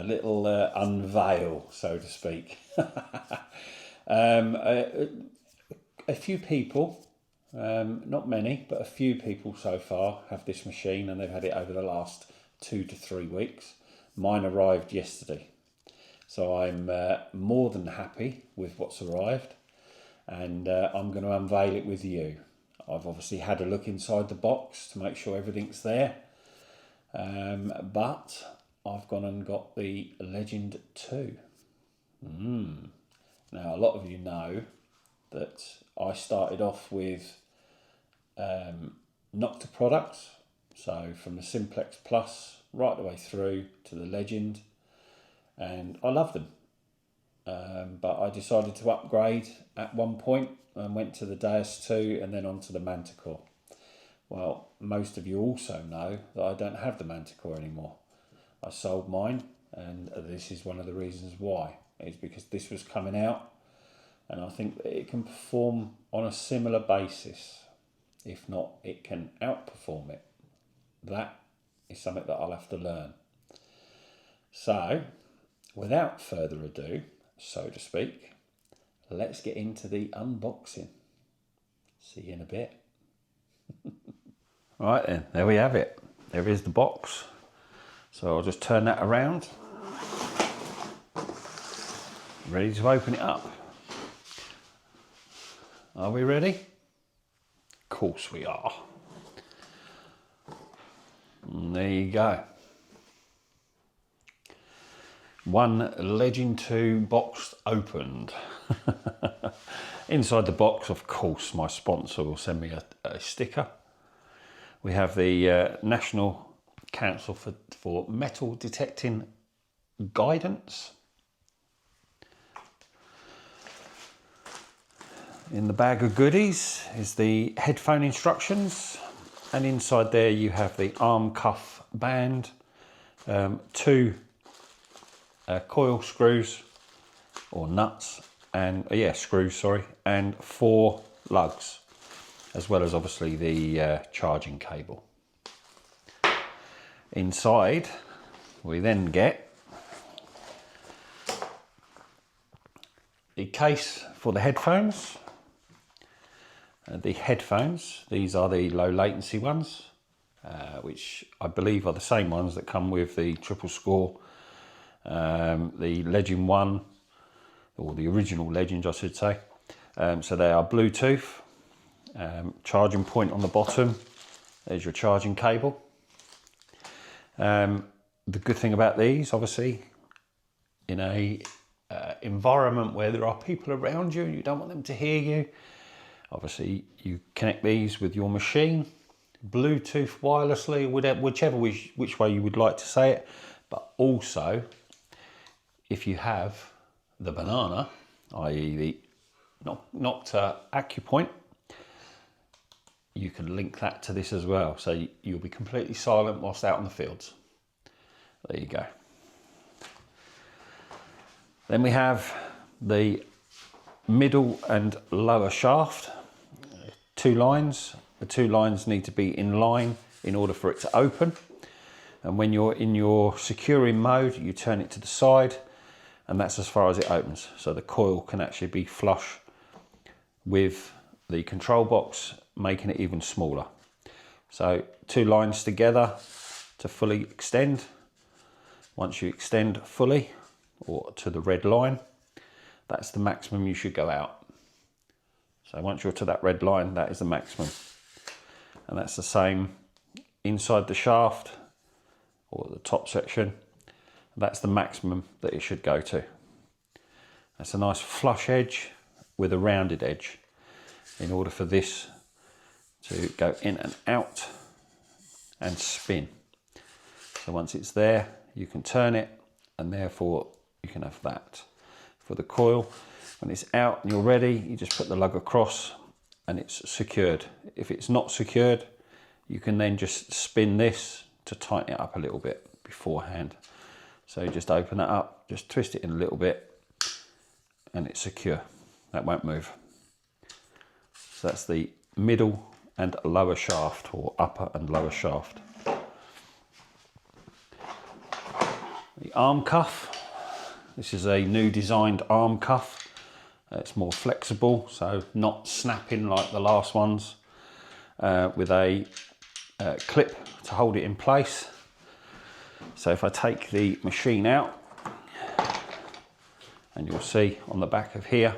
little unveil, so to speak. A few people, not many, but a few people so far have this machine, and they've had it over the last 2 to 3 weeks. Mine arrived yesterday, so I'm more than happy with what's arrived, and I'm going to unveil it with you. I've obviously had a look inside the box to make sure everything's there, but I've gone and got the Legend 2. Now, a lot of you know that I started off with Nokta products, so from the Simplex Plus right the way through to the Legend, and I love them. But I decided to upgrade at one point and went to the Deus 2 and then on to the Manticore. Well, most of you also know that I don't have the Manticore anymore. I sold mine, and this is one of the reasons why. It's because this was coming out, and I think that it can perform on a similar basis. If not, it can outperform it. That is something that I'll have to learn. So, without further ado, so to speak, let's get into the unboxing. See you in a bit. Right then, there we have it. There is the box. So I'll just turn that around. Ready to open it up. Are we ready? Of course we are. And there you go. One Legend 2 box opened. Inside the box, of course, my sponsor will send me a sticker. We have the National Council for Metal Detecting Guidance. In the bag of goodies is the headphone instructions, and inside there you have the arm cuff band, 2 coil screws or nuts, and screws, sorry, and 4 lugs, as well as obviously the charging cable. Inside we then get the case for the headphones. These are the low latency ones, which I believe are the same ones that come with the triple score, the Legend 1, or the original Legend I should say. So they are Bluetooth, charging point on the bottom, there's your charging cable. The good thing about these, obviously, in a environment where there are people around you and you don't want them to hear you, obviously you connect these with your machine, Bluetooth wirelessly, whichever which way you would like to say it. But also, if you have the banana, i.e. the Nokta Acupoint, you can link that to this as well. So you'll be completely silent whilst out in the fields. There you go. Then we have the middle and lower shaft, 2 lines. The 2 lines need to be in line in order for it to open. And when you're in your securing mode, you turn it to the side, and that's as far as it opens. So the coil can actually be flush with the control box, making it even smaller. So 2 lines together to fully extend. Once you extend fully, or to the red line, that's the maximum you should go out. So once you're to that red line, that is the maximum. And that's the same inside the shaft, or the top section. That's the maximum that it should go to. That's a nice flush edge with a rounded edge, in order for this to go in and out and spin. So once it's there, you can turn it, and therefore you can have that. For the coil, when it's out and you're ready, you just put the lug across and it's secured. If it's not secured, you can then just spin this to tighten it up a little bit beforehand. So you just open that up, just twist it in a little bit, and it's secure. That won't move. So that's the middle and lower shaft, or upper and lower shaft. The arm cuff. This is a new designed arm cuff. It's more flexible, so not snapping like the last ones, with a clip to hold it in place. So if I take the machine out, and you'll see on the back of here,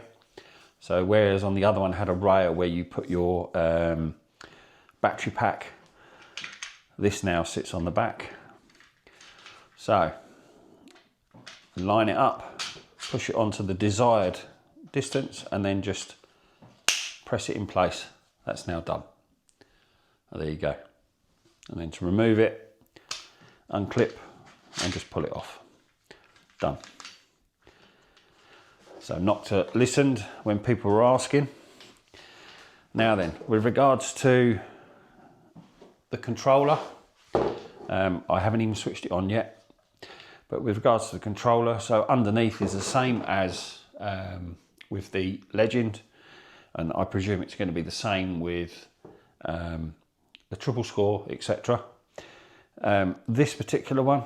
so whereas on the other one had a rail where you put your battery pack, this now sits on the back. So line it up, push it onto the desired distance, and then just press it in place. That's now done. Oh, there you go. And then to remove it, unclip and just pull it off. Done. So Nokta listened when people were asking. Now then, with regards to the controller, I haven't even switched it on yet, but with regards to the controller, so underneath is the same as with the Legend, and I presume it's going to be the same with the triple score, etc. This particular one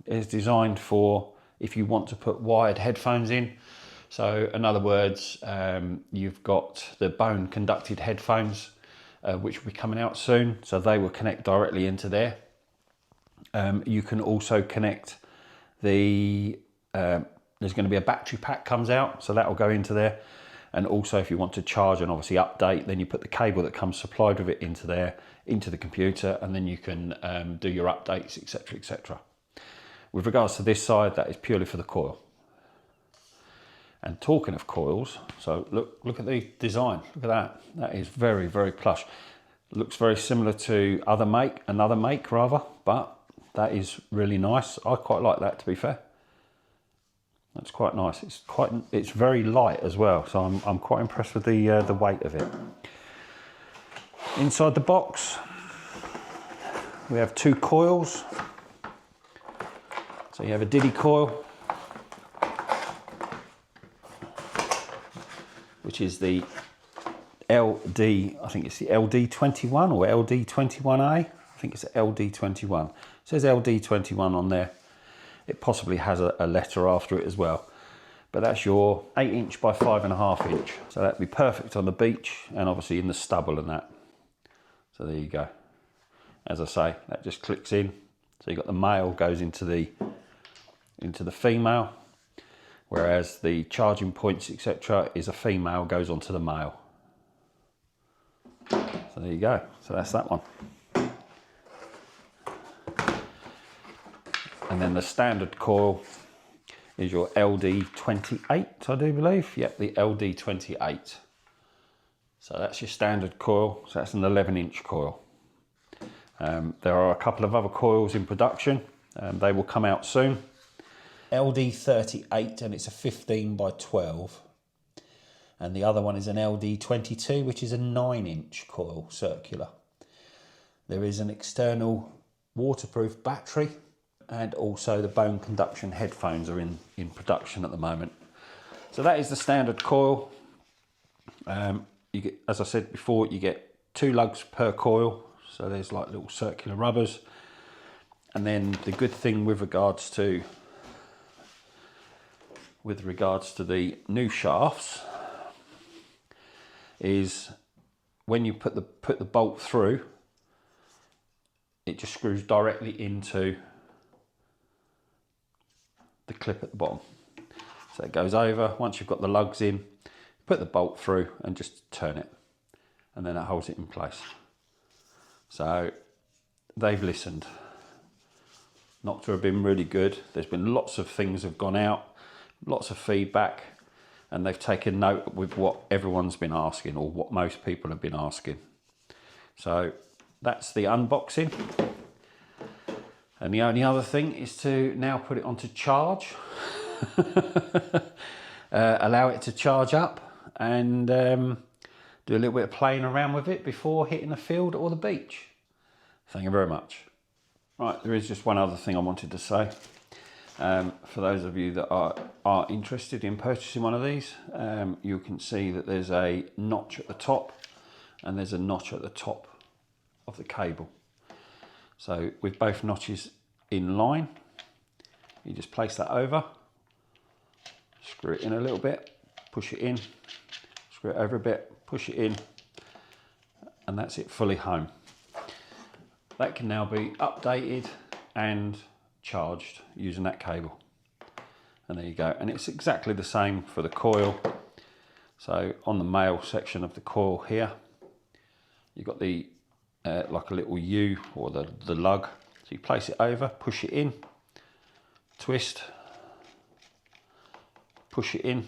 is designed for if you want to put wired headphones in. So in other words, you've got the bone conducted headphones, which will be coming out soon. So they will connect directly into there. You can also connect the, there's going to be a battery pack comes out, so that will go into there. And also if you want to charge and obviously update, then you put the cable that comes supplied with it into there, into the computer, and then you can do your updates, etc, etc. With regards to this side, that is purely for the coil. And talking of coils, so look at the design, look at that. That is very, very plush. Looks very similar to another make rather, but that is really nice. I quite like that, to be fair. That's quite nice. It's very light as well, so I'm quite impressed with the weight of it. Inside the box, we have two coils. So you have a Diddy coil, which is the LD, I think it's the LD21 or LD21A. I think it's LD21. It says LD21 on there. It possibly has a letter after it as well. But that's your 8" by 5.5". So that'd be perfect on the beach and obviously in the stubble and that. So there you go. As I say, that just clicks in. So you've got the male goes into the female, whereas the charging points, etc., is a female goes onto the male. So there you go. So that's that one. And then the standard coil is your LD28, I do believe. Yep, the LD28. So that's your standard coil. So that's an 11" coil. There are a couple of other coils in production. They will come out soon. LD38, and it's a 15 by 12. And the other one is an LD22, which is a 9" coil, circular. There is an external waterproof battery, and also the bone conduction headphones are in production at the moment. So that is the standard coil. You get, as I said before, you get 2 lugs per coil. So there's like little circular rubbers. And then the good thing with regards to the new shafts is when you put the bolt through, it just screws directly into the clip at the bottom. So it goes over. Once you've got the lugs in, put the bolt through and just turn it, and then it holds it in place. So they've listened. Nokta have been really good. There's been lots of things have gone out, lots of feedback, and they've taken note with what everyone's been asking, or what most people have been asking. So that's the unboxing. And the only other thing is to now put it onto charge. Allow it to charge up and do a little bit of playing around with it before hitting the field or the beach. Thank you very much. Right, there is just one other thing I wanted to say. For those of you that are interested in purchasing one of these, you can see that there's a notch at the top and there's a notch at the top of the cable. So with both notches in line, You just place that over, screw it in a little bit, push it in, screw it over a bit, push it in, and that's it, fully home. That can now be updated and charged using that cable. And there you go. And it's exactly the same for the coil. So on the male section of the coil here, you've got the like a little U, or the lug. So you place it over, push it in, twist, push it in,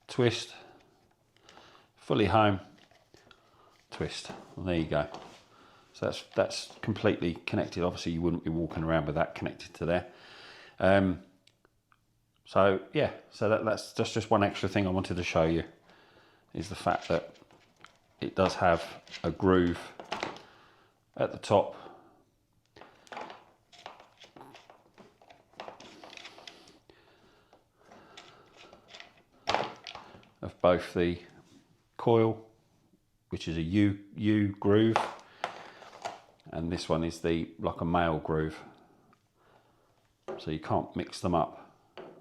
twist, fully home, twist, and there you go. So that's completely connected. Obviously you wouldn't be walking around with that connected to there. So yeah, so that's just one extra thing I wanted to show you, is the fact that it does have a groove at the top. Of both the coil, which is a U groove, and this one is like a male groove. So you can't mix them up.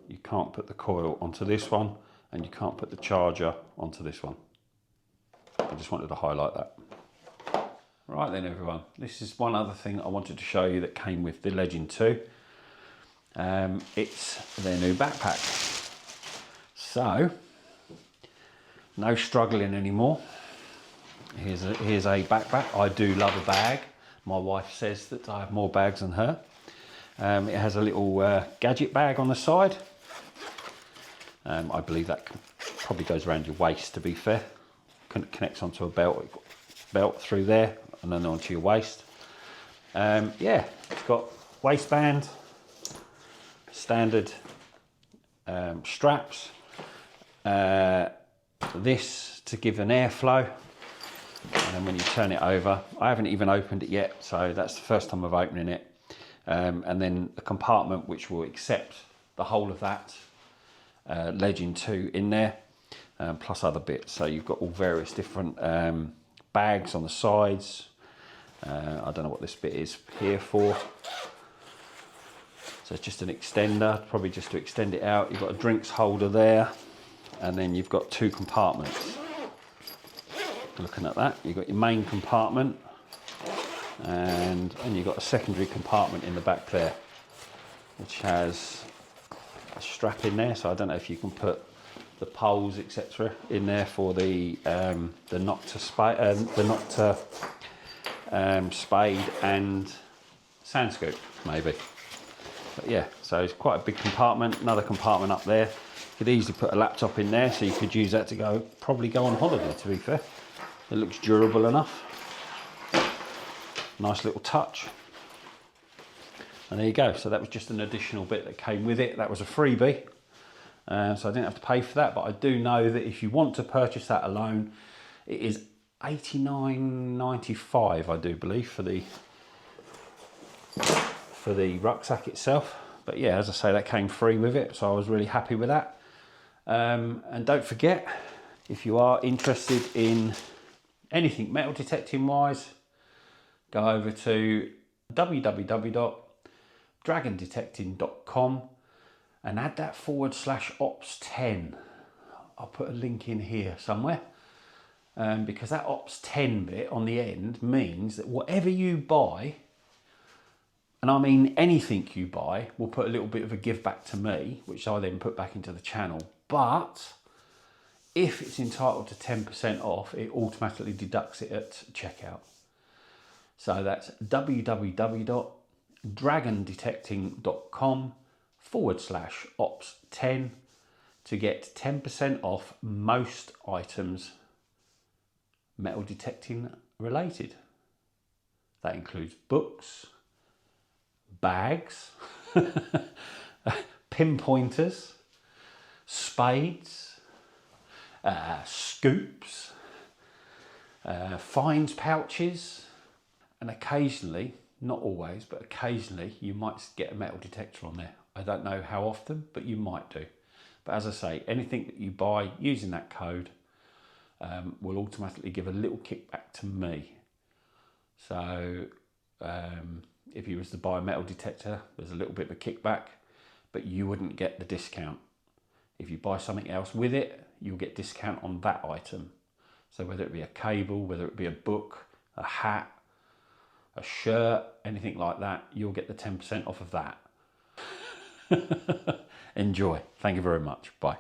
You can't put the coil onto this one, and you can't put the charger onto this one. I just wanted to highlight that. Right then everyone, this is one other thing I wanted to show you that came with the Legend 2. It's their new backpack. So, no struggling anymore. Here's a backpack. I do love a bag. My wife says that I have more bags than her. It has a little gadget bag on the side. I believe that probably goes around your waist, to be fair. Connects onto a belt through there and then onto your waist. Yeah, it's got waistband, standard straps, this to give an airflow, and then when you turn it over, I haven't even opened it yet, so that's the first time of opening it. And then a compartment which will accept the whole of that Legend 2 in there, plus other bits. So you've got all various different bags on the sides. I don't know what this bit is here for. So it's just an extender, probably just to extend it out. You've got a drinks holder there, and then you've got two compartments. Looking at that, you've got your main compartment, and you've got a secondary compartment in the back there, which has a strap in there. So I don't know if you can put the poles, etc., in there for the Nokta spade and sand scoop, maybe. But yeah, so it's quite a big compartment. Another compartment up there. You could easily put a laptop in there, so you could use that to probably go on holiday, to be fair. It looks durable enough. Nice little touch. And there you go. So that was just an additional bit that came with it. That was a freebie. So I didn't have to pay for that, but I do know that if you want to purchase that alone, it is $89.95, I do believe, for the rucksack itself. But yeah, as I say, that came free with it, so I was really happy with that. And don't forget, if you are interested in anything metal detecting wise, go over to www.dragondetecting.com and add that /ops10. I'll put a link in here somewhere, because that ops10 bit on the end means that whatever you buy, and I mean anything you buy, will put a little bit of a give back to me, which I then put back into the channel. But if it's entitled to 10% off, it automatically deducts it at checkout. So that's www.dragondetecting.com /ops10 to get 10% off most items metal detecting related. That includes books, bags, pinpointers, spades, scoops, fines pouches, and occasionally, not always, but occasionally you might get a metal detector on there. I don't know how often, but you might do. But as I say, anything that you buy using that code will automatically give a little kickback to me. So if you was to buy a metal detector, there's a little bit of a kickback. but you wouldn't get the discount. If you buy something else with it, you'll get discount on that item. So whether it be a cable, whether it be a book, a hat, a shirt, anything like that, you'll get the 10% off of that. Enjoy. Thank you very much. Bye.